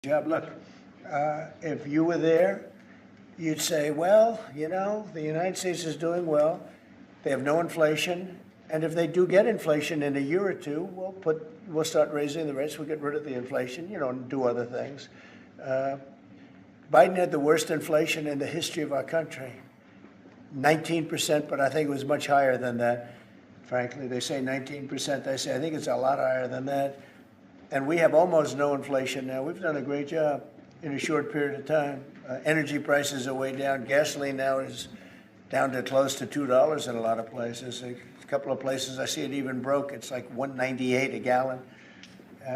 job. Look, if you were there, you'd say, well, the United States is doing well. They have no inflation. And if they do get inflation in a year or two, we'll start raising the rates. We'll get rid of the inflation, and do other things. Biden had the worst inflation in the history of our country. 19%, but I think it was much higher than that. Frankly, they say 19%. I say, I think it's a lot higher than that. And we have almost no inflation now. We've done a great job in a short period of time. Energy prices are way down. Gasoline now is down to close to $2 in a lot of places. A couple of places I see it even broke. It's like $1.98 a gallon.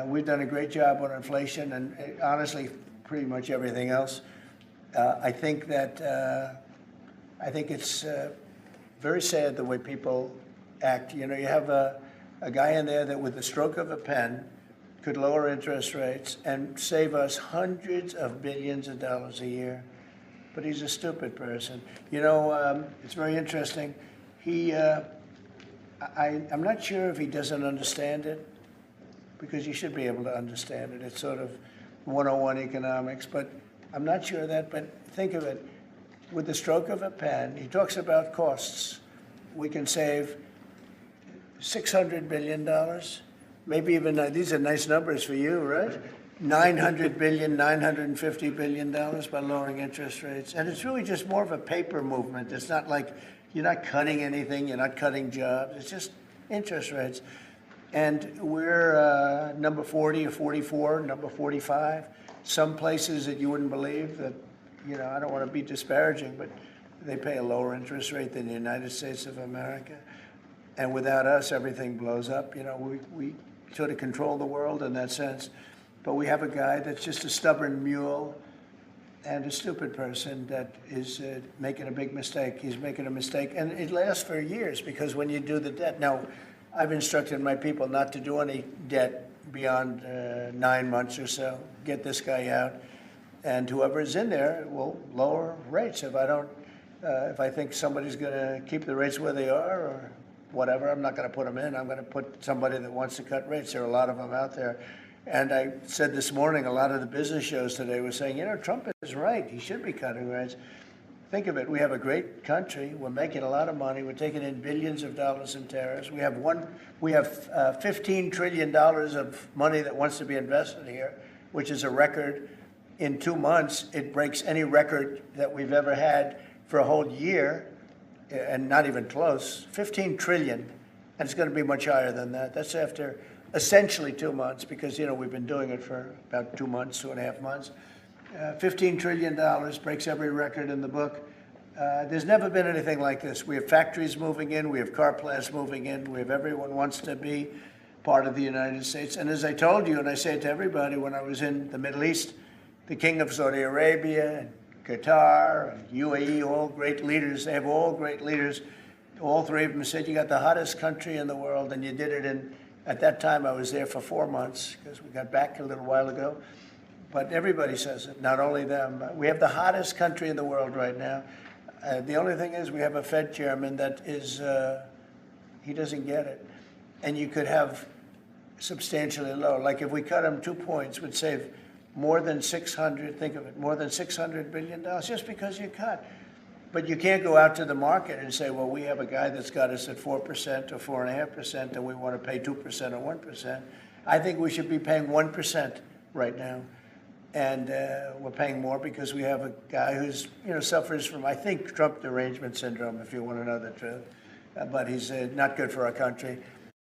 We've done a great job on inflation and honestly, pretty much everything else. I think it's very sad the way people act. You have a guy in there that with the stroke of a pen could lower interest rates and save us hundreds of billions of dollars a year. But he's a stupid person. It's very interesting. I'm not sure if he doesn't understand it, because you should be able to understand it. It's sort of 101 economics, but I'm not sure of that. But think of it. With the stroke of a pen, he talks about costs. We can save $600 billion. Maybe even, these are nice numbers for you, right? $900 billion, $950 billion by lowering interest rates. And it's really just more of a paper movement. It's not like you're not cutting anything, you're not cutting jobs. It's just interest rates. And we're number 40 or 44, number 45. Some places that you wouldn't believe that, I don't want to be disparaging, but they pay a lower interest rate than the United States of America. And without us, everything blows up. We sort of control the world in that sense. But we have a guy that's just a stubborn mule and a stupid person that is making a big mistake. He's making a mistake. And it lasts for years, because when you do the debt. Now, I've instructed my people not to do any debt beyond 9 months or so. Get this guy out. And whoever is in there will lower rates. If I think somebody's going to keep the rates where they are or whatever, I'm not going to put them in. I'm going to put somebody that wants to cut rates. There are a lot of them out there. And I said this morning, a lot of the business shows today were saying, Trump is right. He should be cutting rates. Think of it. We have a great country. We're making a lot of money. We're taking in billions of dollars in tariffs. We have $15 trillion of money that wants to be invested here, which is a record. In 2 months, it breaks any record that we've ever had for a whole year, and not even close. 15 trillion, and it's going to be much higher than that. That's after essentially 2 months, because we've been doing it for about 2 months, 2.5 months. $15 trillion breaks every record in the book. There's never been anything like this. We have factories moving in, we have car plants moving in, we have everyone wants to be part of the United States. And as I told you, and I say it to everybody, when I was in the Middle East, the King of Saudi Arabia, and Qatar, and UAE, all great leaders. They have all great leaders. All three of them said, you got the hottest country in the world, and you did it in, at that time I was there for 4 months, because we got back a little while ago. But everybody says it, not only them. We have the hottest country in the world right now. The only thing is we have a Fed chairman that is, he doesn't get it. And you could have substantially low. Like if we cut him 2 points, would save more than more than $600 billion, just because you cut. But you can't go out to the market and say, well, we have a guy that's got us at 4% or 4.5%, and we want to pay 2% or 1%. I think we should be paying 1% right now. And we're paying more because we have a guy who's, suffers from, I think, Trump derangement syndrome, if you want to know the truth. But he's not good for our country.